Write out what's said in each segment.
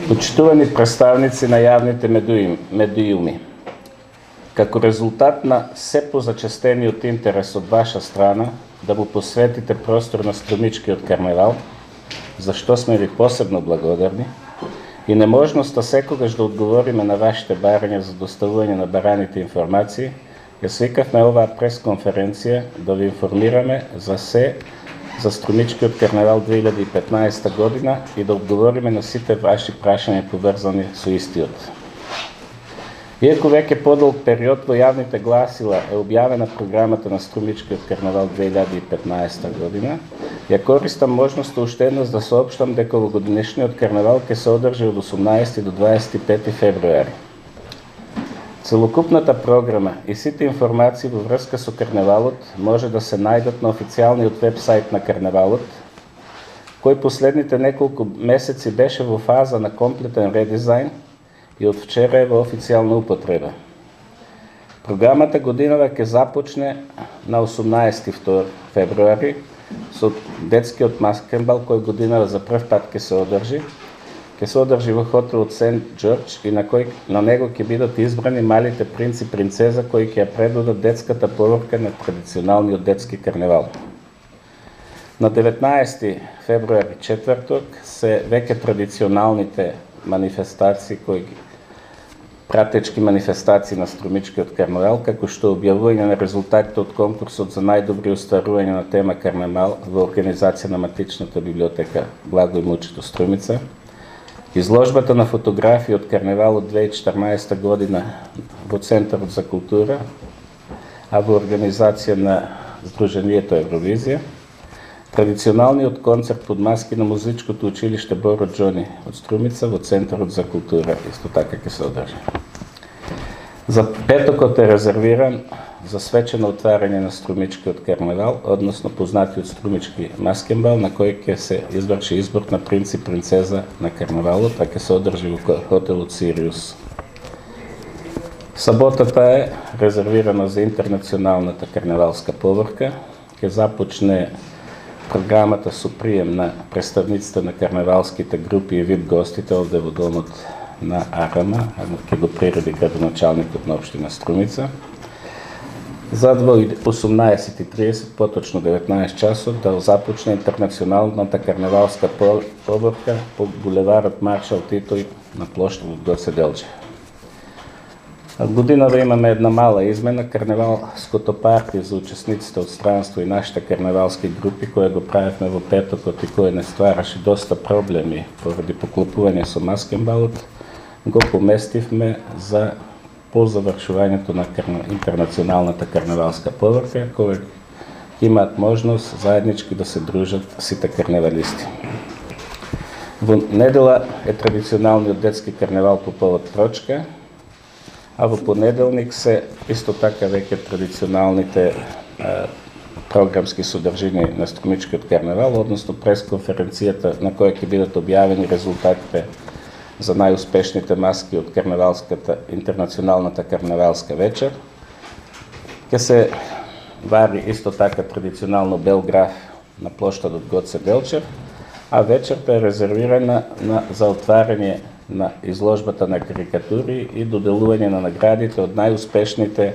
Почитувани представници на јавните медиуми, како резултат на се позачестениот интерес од ваша страна да му посветите простор на Струмичкиот карневал, за што сме ви посебно благодарни, и неможноста секогаш да одговориме на вашите барања за доставување на бараните информации, ја свикавме оваа пресконференција да ви информираме за Струмичкиот карневал 2015 година и да одговориме на сите ваши прашања поврзани со истиот. Иако веќе подолг период во јавните гласила е објавена програмата на Струмичкиот карневал 2015 година, ја користам можноста уште еднаш да соопштам дека овогодишниот карневал ќе се одржи од 18 до 25 февруари. Целокупната програма и сите информации во врска со карневалот може да се најдат на официјалниот веб-сайт на карневалот, кој последните неколку месеци беше во фаза на комплетен редизајн и од вчера е во официјална употреба. Програмата годинава ќе започне на 18 февруари со детскиот маскенбал кој годинава за прв пат ќе се одржи во хотелот Сент Џорџ и на него ќе бидат избрани малите принц и принцеза кои ќе ја предводат детската поворка на традиционалниот детски карневал. На 19 февруари, четврток, се веќе традиционалните манифестации пратечки манифестации на Струмичкиот карневал, како што објавување на резултатите од конкурсот за најдобри остварувања на тема карневал во организација на Матичната библиотека Благој Мучето Струмица, изложбата на фотографии од карневалот 2014 година во Центарот за култура, а во организација на Сдруженијето Евровизија, традиционалниот концерт под маски на музичкото училиште Боро Џони од Струмица во Центарот за култура, исто така ќе се одржи. За петокот е резервиран за свечено отварање на Струмичкиот карневал, односно познатиот Струмички маскенбал, на кој ќе се изврши избор на принц и принцеза на карневалот, а ќе се одржи во хотелот Сириус. Саботата е резервирана за интернационалната карневалска поворка, ќе започне програмата со прием на представниците на карневалските групи и вип гостите овде во домот на Арама, ќе го приреди градоначалникот на општина Струмица. За 18:30, поточно 19 часот, да започне интернационалната карневалска поворка по булеварот Маршал Тито и на плоштадот Гоце Делчев. Годинава имаме една мала измена, карневалското парти за учесниците од странство и нашите карневалски групи, која го правевме во петокот и која не ствараше доста проблеми поради поклопување со маскенбалот, го поместивме за по завршувањето на интернационалната карневалска поворка, која имаат можност заеднички да се дружат сите карневалисти. Во недела е традиционалниот детски карневал по повод Трочка, а во понеделник се исто така веќе традиционалните програмски содржини на Струмичкиот карневал, односно пресконференцијата на која ќе бидат објавени резултатите за најуспешните маски од интернационалната карневалска вечер. Ќе се вари исто така традиционално бел граф на плоштадот Гоце Делчев, а вечерта е резервирана за отварање на изложбата на карикатури и доделување на наградите од најуспешните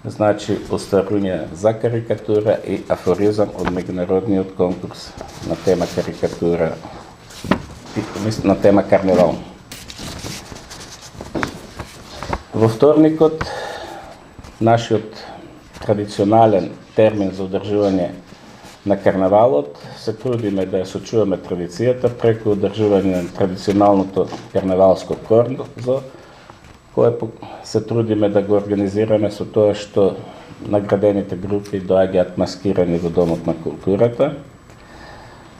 остварувања за карикатура и афоризам од меѓународниот конкурс на тема карикатура, на тема карневал. Во вторникот, нашиот традиционален термин за одржување на карневалот, се трудиме да ја сочуваме традицијата преку одржување на традиционалното карневалско корзо, кое се трудиме да го организираме со тоа што наградените групи доаѓаат маскирани во Домот на културата.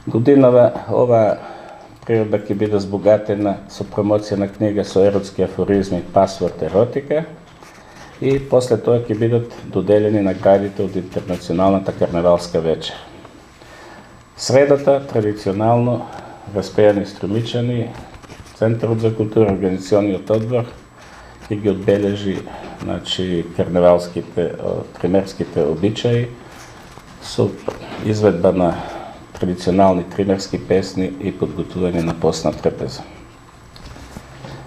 Годинава оваа природа ќе биде збогатена со промоција на книга со еротски афоризми Пасворд еротика и после тоа ќе бидат доделени наградите од интернационалната карневалска вечер. Средата, традиционално, распејани струмичани, Центарот за култура, организациониот одбор ќе ги одбележи карневалските, тримерските обичаи со изведба на традиционални тримерски песни и подготвување на постна трапеза.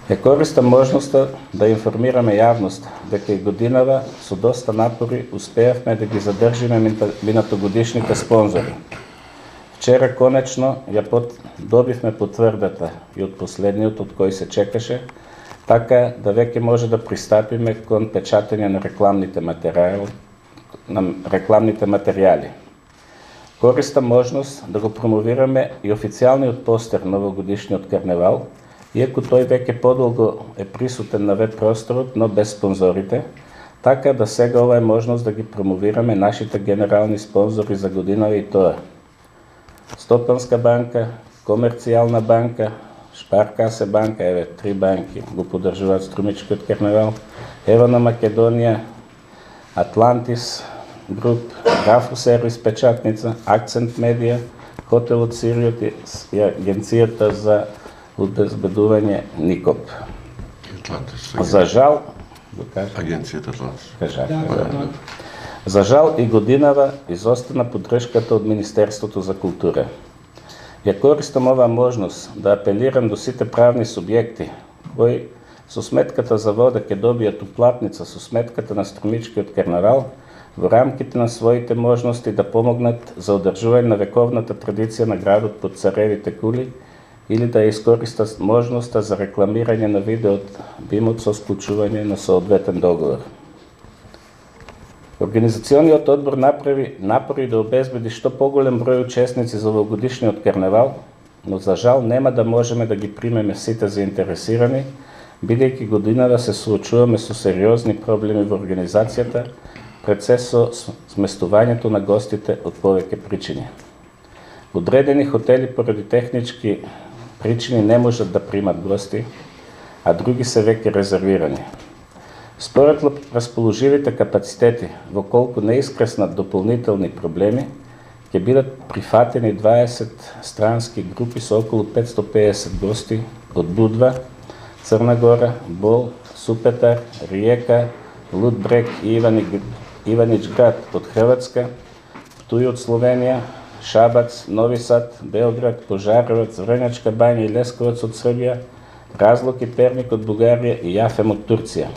Ја користам можноста да информираме јавност дека и годинава со доста напори успеавме да ги задржиме минатогодишните спонзори. Вчера конечно добивме потврдата и од последниот од кој се чекаше, така да веќе може да пристапиме кон печатење на рекламните материјали. Користам можност да го промовираме и официјалниот постер на овогодишниот карневал, иако тој веќе подолго е присутен на веб просторот, но без спонзорите, така да сега ова е можност да ги промовираме нашите генерални спонзори за годинава и тоа: Стопанска банка, Комерцијална банка, Шпаркасе банка, еве 3 банки го поддржуваат Струмичкиот карневал, Ево на Македонија, Атлантис Груп, Гафо Сервис печатница, Акцент Медија, Хотелот Сириот и Агенцијата за обезбедување Никоп. За жал, Агенцијата Атлантис. За жал и годинава изостана поддршката од Министерството за култура. Ја користам оваа можност да апелирам до сите правни субјекти кои со сметката за вода ќе добијат уплатница со сметката на Струмичкиот карнавал, во рамките на своите можности да помогнат за одржување на вековната традиција на градот под царевите кули или да ја искористат можноста за рекламирање на видеот бимот со склучување на соодветен договор. Организациониот одбор направи напори да обезбеди што поголем број учесници за овогодишниот карневал, но за жал нема да можеме да ги примеме сите заинтересирани, бидејќи годинава се соочуваме со сериозни проблеми во организацијата, пред се со сместувањето на гостите од повеќе причини. Одредени хотели поради технички причини не можат да примат гости, а други се веќе резервирани. Според расположивите капацитети, во колку не искреснат дополнителни проблеми, ќе бидат прифатени 20 странски групи со околу 550 гости од Будва, Црна Гора, Бол, Супетар, Риека, Лудбрег и Иваничград од Хрватска, Птуј од Словенија, Шабац, Нови Сад, Белград, Пожаровец, Врнјачка бања и Лесковец од Србија, Разлог и Перник од Бугарија и Јафем од Турција.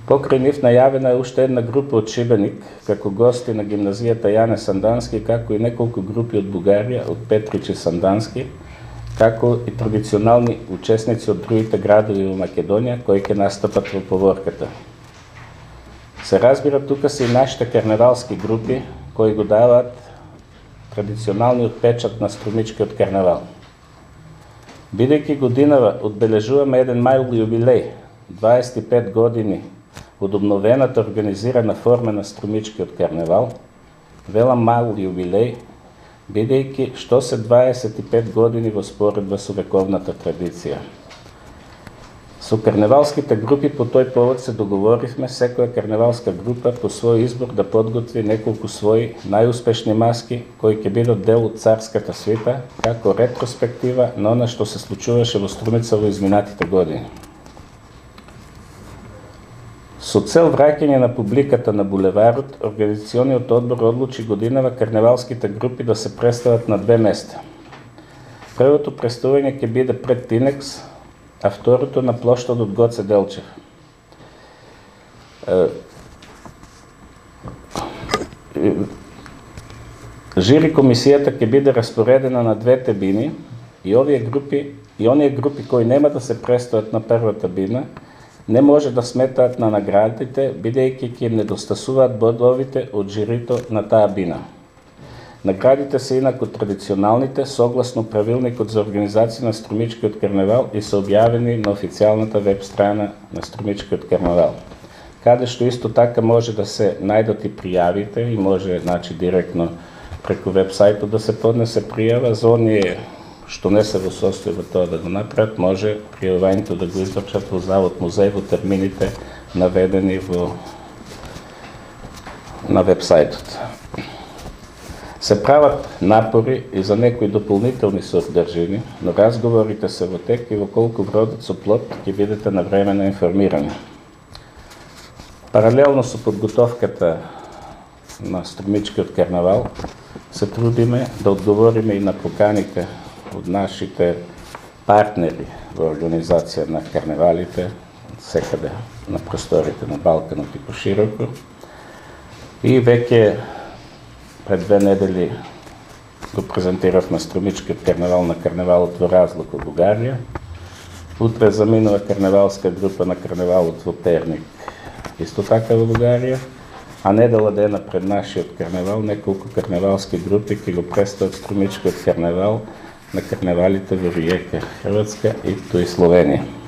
Покрај нив најавена е уште една група од Шибеник, како гости на гимназијата Јане Сандански, како и неколку групи од Бугарија, од Петрич и Сандански, како и традиционални учесници од другите градови во Македонија, кои ќе настапат во поворката. Се разбира, тука се и нашите карневалски групи, кои го даваат традиционалниот печат на Струмичкиот карневал. Бидејќи годинава одбележуваме еден мај јубилеј, 25 години од обновената организирана форма на Струмичкиот карневал, велам мал јубилеј, бидејќи што се 25 години во споредба со вековната традиција. Со карневалските групи по тој повод се договоривме секоја карневалска група по свој избор да подготви неколку своји најуспешни маски кои ќе бидат дел од царската свита, како ретроспектива на она што се случуваше во Струмица во изминатите години. Со цел враќање на публиката на булеварот, организациониот одбор одлучи годинава карневалските групи да се представат на 2 места. Првото представување ќе биде пред Тинекс, а второто на плоштадот Гоце Делчев. Жири комисијата ќе биде распоредена на 2 бини и оние групи кои нема да се представат на првата бина не може да сметаат на наградите, бидејќи ќе им недостасуваат бодовите од жирито на таа бина. Наградите се инаку традиционалните, согласно правилникот за организација на Струмичкиот карневал и се објавени на официјалната веб страна на Струмичкиот карневал, каде што исто така може да се најдат и пријавите и може директно преку веб сајтот да се поднесе пријава. За оние што не се во состојба тоа да го направат, може пријавувањето да го извршат во Завод музеј во термините наведени на веб сајтот. Се прават напори и за некои дополнителни содржини, но разговорите се во тек и во колку бродат со плод ќе бидете навремено информирани. Паралелно со подготовката на Струмичкиот карнавал се трудиме да одговориме и на поканите од нашите партнери во организација на карневалите, секаде на просторите на Балканот и пошироко. И веќе пред 2 недели го презентиравме Струмичкиот карневал на карневалот во Разлог од Бугарија. Утре заминува карневалска група на карневалот во Перник, исто така во Бугарија. А недела дена пред нашиот карневал неколку карневалски групи ќе го представат Струмичкиот карневал на карневалите во Риека, Хрватска и туи Словенија.